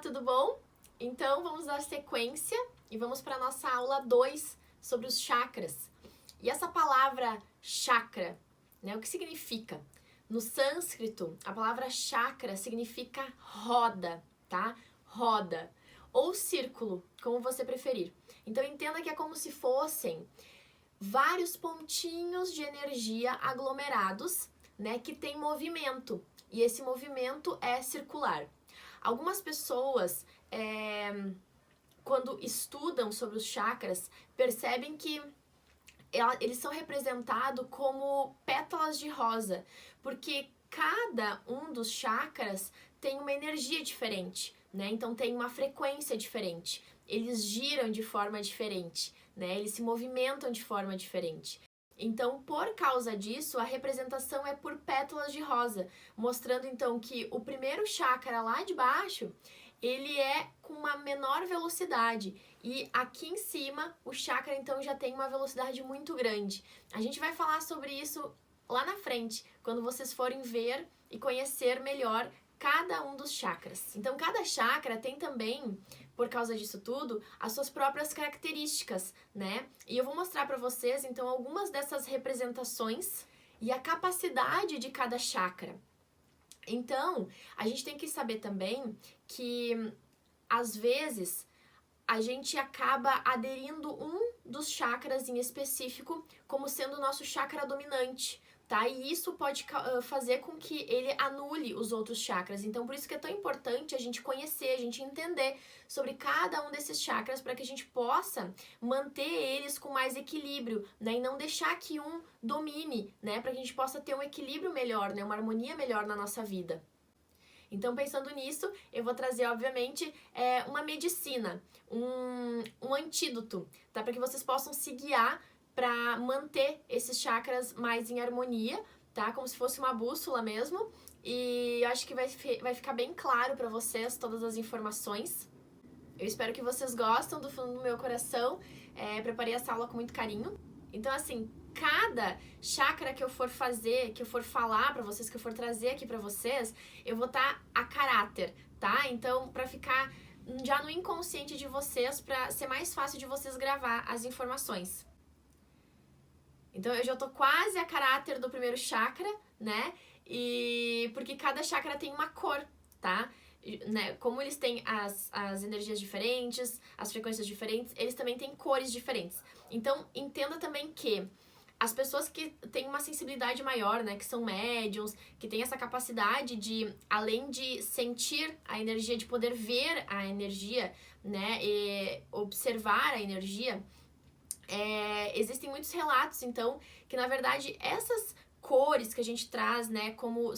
tudo bom? Então vamos dar sequência e vamos para a nossa aula 2 sobre os chakras. E essa palavra chakra, né, o que significa? No sânscrito, a palavra chakra significa roda, tá? Roda. Ou círculo, como você preferir. Então entenda que é como se fossem vários pontinhos de energia aglomerados, né, que tem movimento. E esse movimento é circular. Algumas pessoas, quando estudam sobre os chakras, percebem que eles são representados como pétalas de rosa, porque cada um dos chakras tem uma energia diferente, né? Então tem uma frequência diferente, eles giram de forma diferente, né? Eles se movimentam de forma diferente. Então, por causa disso, a representação é por pétalas de rosa, mostrando então que o primeiro chakra lá de baixo, ele é com uma menor velocidade e aqui em cima o chakra então já tem uma velocidade muito grande. A gente vai falar sobre isso lá na frente, quando vocês forem ver e conhecer melhor cada um dos chakras. Então, cada chakra tem também, por causa disso tudo, as suas próprias características, né? E eu vou mostrar para vocês, então, algumas dessas representações e a capacidade de cada chakra. Então, a gente tem que saber também que, às vezes, a gente acaba aderindo um dos chakras em específico como sendo o nosso chakra dominante, tá? E isso pode fazer com que ele anule os outros chakras. Então, por isso que é tão importante a gente conhecer, a gente entender sobre cada um desses chakras para que a gente possa manter eles com mais equilíbrio, né? E não deixar que um domine, né? Para que a gente possa ter um equilíbrio melhor, né? Uma harmonia melhor na nossa vida. Então, pensando nisso, eu vou trazer, obviamente, uma medicina, um antídoto, tá? Para que vocês possam se guiar para manter esses chakras mais em harmonia, tá? Como se fosse uma bússola mesmo. E eu acho que vai ficar bem claro para vocês todas as informações. Eu espero que vocês gostem do fundo do meu coração. Preparei essa aula com muito carinho. Então, assim, cada chakra que eu for fazer, que eu for falar pra vocês, que eu for trazer aqui pra vocês, eu vou estar a caráter, tá? Então, pra ficar já no inconsciente de vocês, pra ser mais fácil de vocês gravar as informações. Então, eu já tô quase a caráter do primeiro chakra, né? E porque cada chakra tem uma cor, tá? Né? Como eles têm as energias diferentes, as frequências diferentes, eles também têm cores diferentes. Então, entenda também que as pessoas que têm uma sensibilidade maior, né, que são médiums, que têm essa capacidade de, além de sentir a energia, de poder ver a energia, né, e observar a energia, existem muitos relatos, então, que na verdade essas cores que a gente traz, né, como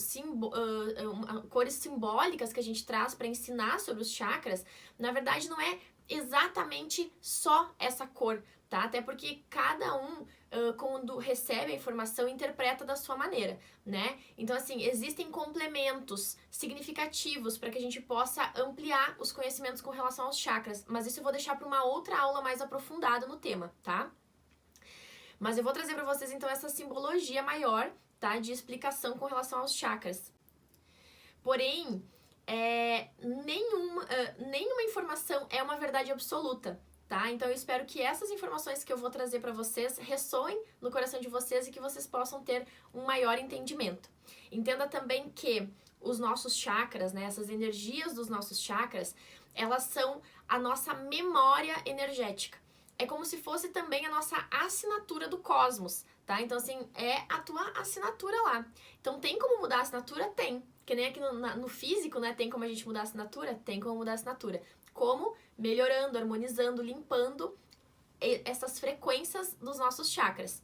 cores simbólicas que a gente traz para ensinar sobre os chakras, na verdade não é exatamente só essa cor, tá? Até porque cada um, quando recebe a informação, interpreta da sua maneira, né? Então, assim, existem complementos significativos para que a gente possa ampliar os conhecimentos com relação aos chakras, mas isso eu vou deixar para uma outra aula mais aprofundada no tema, tá? Mas eu vou trazer para vocês, então, essa simbologia maior, tá? De explicação com relação aos chakras. Porém, nenhuma informação é uma verdade absoluta, tá? Então, eu espero que essas informações que eu vou trazer para vocês ressoem no coração de vocês e que vocês possam ter um maior entendimento. Entenda também que os nossos chakras, né? Essas energias dos nossos chakras, elas são a nossa memória energética. É como se fosse também a nossa assinatura do cosmos, tá? Então, assim, é a tua assinatura lá. Então, tem como mudar a assinatura? Tem. Que nem aqui no físico, né? Tem como a gente mudar a assinatura? Tem como mudar a assinatura. Como? Melhorando, harmonizando, limpando essas frequências dos nossos chakras,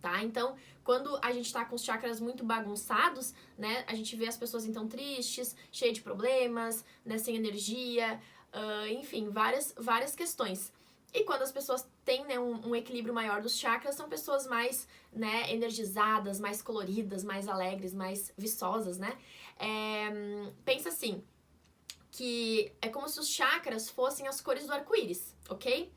tá? Então, quando a gente tá com os chakras muito bagunçados, né? A gente vê as pessoas, então, tristes, cheias de problemas, né? Sem energia, enfim, várias questões. E quando as pessoas têm, né, um equilíbrio maior dos chakras, são pessoas mais, né, energizadas, mais coloridas, mais alegres, mais viçosas, né? Pensa assim, que é como se os chakras fossem as cores do arco-íris, ok?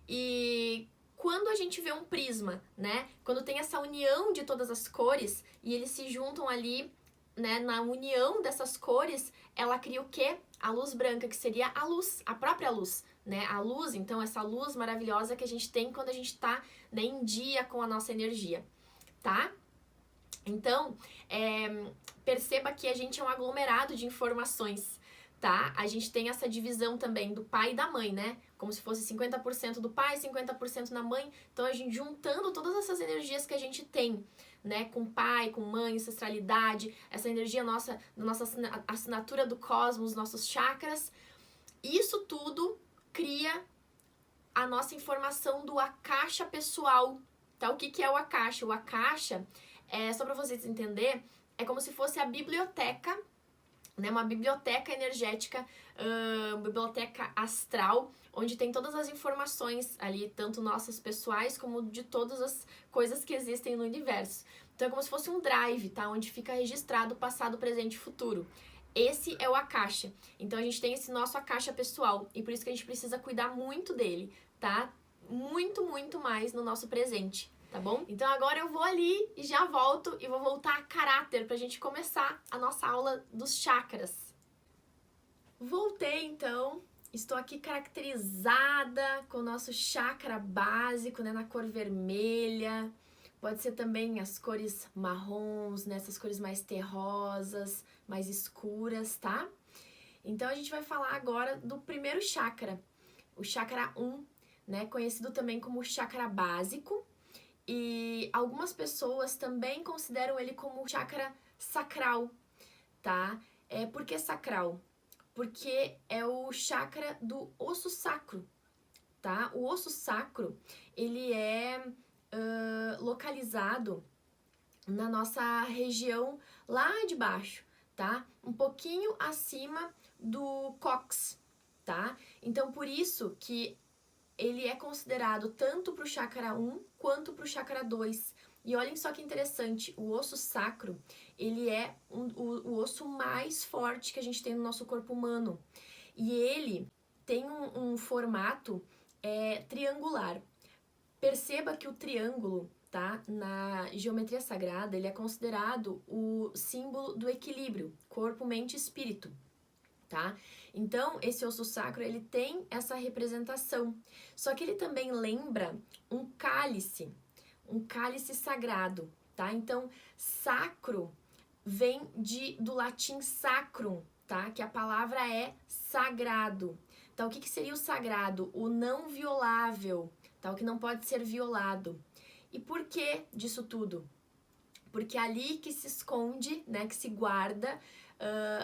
E quando a gente vê um prisma, né? Quando tem essa união de todas as cores e eles se juntam ali né, na união dessas cores, ela cria o quê? A luz branca, que seria a luz, a própria luz, né? A luz, então, essa luz maravilhosa que a gente tem quando a gente tá, né, em dia com a nossa energia, tá? Então, perceba que a gente é um aglomerado de informações, tá? A gente tem essa divisão também do pai e da mãe, né? Como se fosse 50% do pai, 50% da mãe. Então, a gente juntando todas essas energias que a gente tem, né? Com pai, com mãe, ancestralidade, essa energia nossa, da nossa assinatura do cosmos, nossos chakras. Isso tudo cria a nossa informação do akasha pessoal, tá? O que é o akasha? O akasha, só para vocês entenderem, é como se fosse a biblioteca, né? Uma biblioteca energética, uma biblioteca astral, onde tem todas as informações ali, tanto nossas pessoais como de todas as coisas que existem no universo. Então é como se fosse um drive, tá? Onde fica registrado passado, presente e futuro. Esse é o akasha. Então a gente tem esse nosso akasha pessoal e por isso que a gente precisa cuidar muito dele, tá? Muito, muito mais no nosso presente, tá bom? Então agora eu vou ali e já volto e vou voltar a caráter pra gente começar a nossa aula dos chakras. Voltei então, estou aqui caracterizada com o nosso chakra básico, né, na cor vermelha. Pode ser também as cores marrons, né, essas cores mais terrosas, mais escuras, tá? Então a gente vai falar agora do primeiro chakra, o chakra 1, né, conhecido também como chakra básico, e algumas pessoas também consideram ele como chakra sacral, tá? Por que sacral? Porque é o chakra do osso sacro, tá? O osso sacro, ele é localizado na nossa região lá de baixo, tá? Um pouquinho acima do cóccix, tá? Então, por isso que ele é considerado tanto para o chakra 1 quanto para o chakra 2. E olhem só que interessante, o osso sacro, ele é o osso mais forte que a gente tem no nosso corpo humano. E ele tem um formato triangular. Perceba que o triângulo, tá? Na geometria sagrada, ele é considerado o símbolo do equilíbrio, corpo, mente e espírito, tá? Então, esse osso sacro, ele tem essa representação. Só que ele também lembra um cálice sagrado, tá? Então, sacro vem do latim sacrum, tá? Que a palavra é sagrado. Então, o que seria o sagrado? O não violável, tá? O que não pode ser violado. E por que disso tudo? Porque é ali que se esconde, né, que se guarda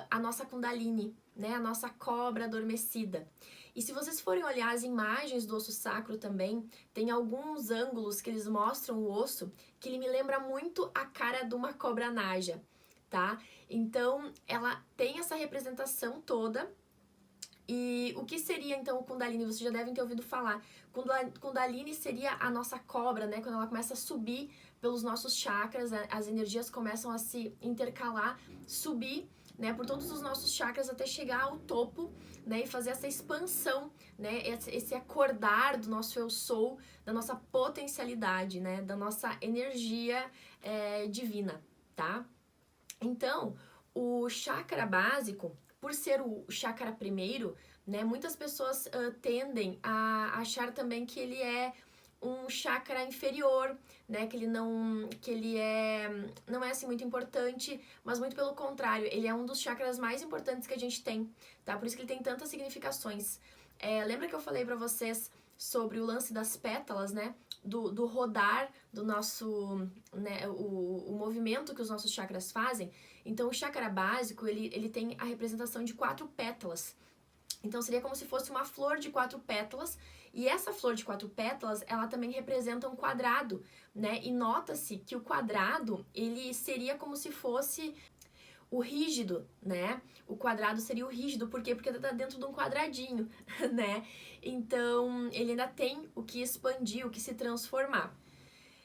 a nossa Kundalini, né, a nossa cobra adormecida. E se vocês forem olhar as imagens do osso sacro também, tem alguns ângulos que eles mostram o osso que ele me lembra muito a cara de uma cobra naja, tá? Então, ela tem essa representação toda. E o que seria então o Kundalini? Vocês já devem ter ouvido falar. Kundalini seria a nossa cobra, né? Quando ela começa a subir pelos nossos chakras, as energias começam a se intercalar, subir, né, por todos os nossos chakras até chegar ao topo, né, e fazer essa expansão, né, esse acordar do nosso eu sou, da nossa potencialidade, né, da nossa energia divina, tá? Então, o chakra básico, por ser o chakra primeiro, né, muitas pessoas tendem a achar também que ele é um chakra inferior, né, que ele não é assim muito importante, mas muito pelo contrário, ele é um dos chakras mais importantes que a gente tem, tá? Por isso que ele tem tantas significações. Lembra que eu falei pra vocês sobre o lance das pétalas, né? Do rodar do nosso, né, o movimento que os nossos chakras fazem. Então, o chakra básico, ele tem a representação de 4 pétalas. Então, seria como se fosse uma flor de 4 pétalas. E essa flor de 4 pétalas, ela também representa um quadrado, né? E nota-se que o quadrado, ele seria como se fosse o rígido, né? O quadrado seria o rígido, por quê? Porque tá dentro de um quadradinho, né? Então, ele ainda tem o que expandir, o que se transformar.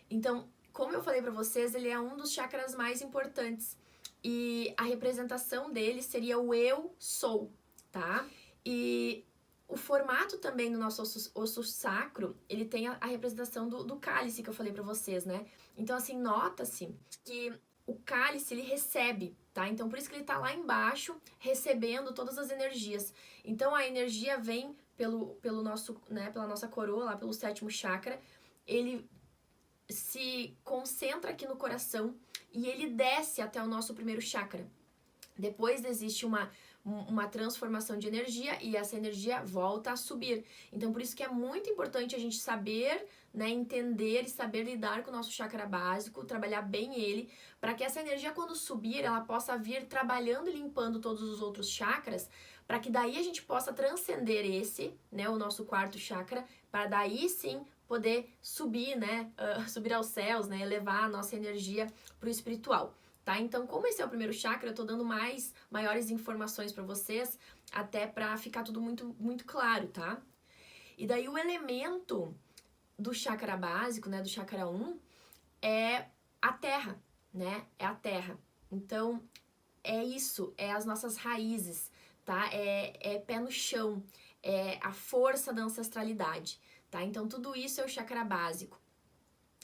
Então, como eu falei pra vocês, ele é um dos chakras mais importantes. E a representação dele seria o eu sou, tá? E o formato também do nosso osso sacro, ele tem a representação do cálice que eu falei pra vocês, né? Então, assim, nota-se que o cálice, ele recebe, tá? Então, por isso que ele tá lá embaixo, recebendo todas as energias. Então, a energia vem pelo nosso, né, pela nossa coroa, lá pelo 7º chakra, ele se concentra aqui no coração e ele desce até o nosso 1º chakra. Depois existe uma transformação de energia e essa energia volta a subir. Então, por isso que é muito importante a gente saber, né, entender e saber lidar com o nosso chakra básico, trabalhar bem ele, para que essa energia, quando subir, ela possa vir trabalhando e limpando todos os outros chakras, para que daí a gente possa transcender esse, né, o nosso 4º chakra, para daí sim poder subir, né, subir aos céus, né, elevar a nossa energia para o espiritual. Tá? Então, como esse é o 1º chakra, eu tô dando maiores informações para vocês, até para ficar tudo muito claro, tá? E daí o elemento do chakra básico, né, do chakra 1, é a terra, né? É a terra. Então, é isso, é as nossas raízes, tá? É pé no chão, é a força da ancestralidade, tá? Então, tudo isso é o chakra básico.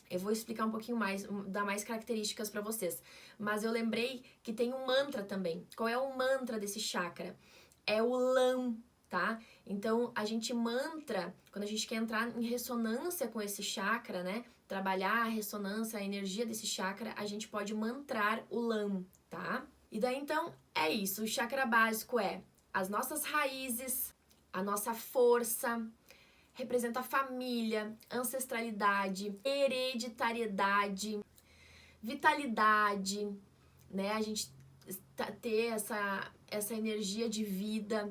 Eu vou explicar um pouquinho mais, dar mais características para vocês. Mas eu lembrei que tem um mantra também. Qual é o mantra desse chakra? É o LAM, tá? Então, a gente mantra, quando a gente quer entrar em ressonância com esse chakra, né? Trabalhar a ressonância, a energia desse chakra, a gente pode mantrar o LAM, tá? E daí, então, é isso. O chakra básico é as nossas raízes, a nossa força, representa a família, ancestralidade, hereditariedade, vitalidade, né? A gente ter essa energia de vida.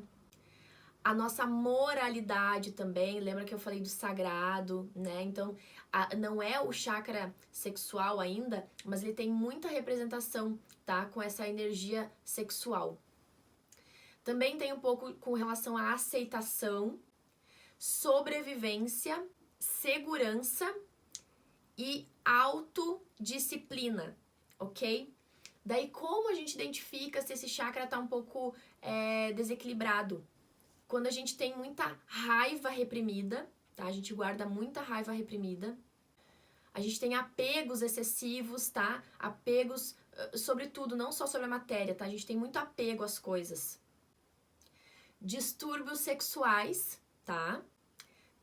A nossa moralidade também, lembra que eu falei do sagrado, né? Então, não é o chakra sexual ainda, mas ele tem muita representação, tá? Com essa energia sexual. Também tem um pouco com relação à aceitação, sobrevivência, segurança e autodisciplina, ok? Daí, como a gente identifica se esse chakra tá um pouco desequilibrado? Quando a gente tem muita raiva reprimida, tá? A gente guarda muita raiva reprimida. A gente tem apegos excessivos, tá? Apegos, sobretudo, não só sobre a matéria, tá? A gente tem muito apego às coisas. Distúrbios sexuais, tá?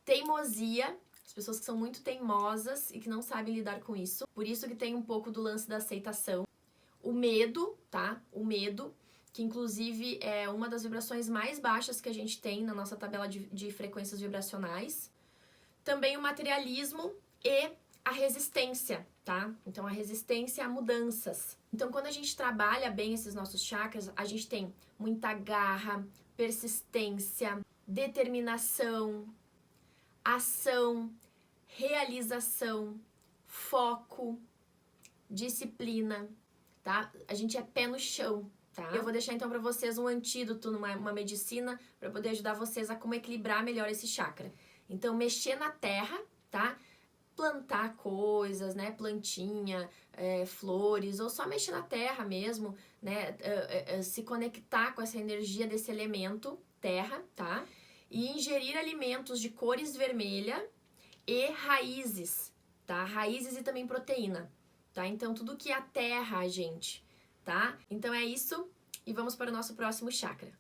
Teimosia, as pessoas que são muito teimosas e que não sabem lidar com isso. Por isso que tem um pouco do lance da aceitação. O medo, tá? O medo, que inclusive é uma das vibrações mais baixas que a gente tem na nossa tabela de frequências vibracionais. Também o materialismo e a resistência, tá? Então, a resistência a mudanças. Então, quando a gente trabalha bem esses nossos chakras, a gente tem muita garra, persistência, determinação, ação, realização, foco, disciplina, tá? A gente é pé no chão, tá? Eu vou deixar então para vocês um antídoto, uma medicina, para poder ajudar vocês a como equilibrar melhor esse chakra. Então, mexer na terra, tá? Plantar coisas, né? Plantinha, flores, ou só mexer na terra mesmo, né? Se conectar com essa energia desse elemento, terra, tá? E ingerir alimentos de cores vermelha e raízes, tá? Raízes e também proteína, tá? Então, tudo que é a terra, gente, tá? Então, é isso e vamos para o nosso próximo chakra.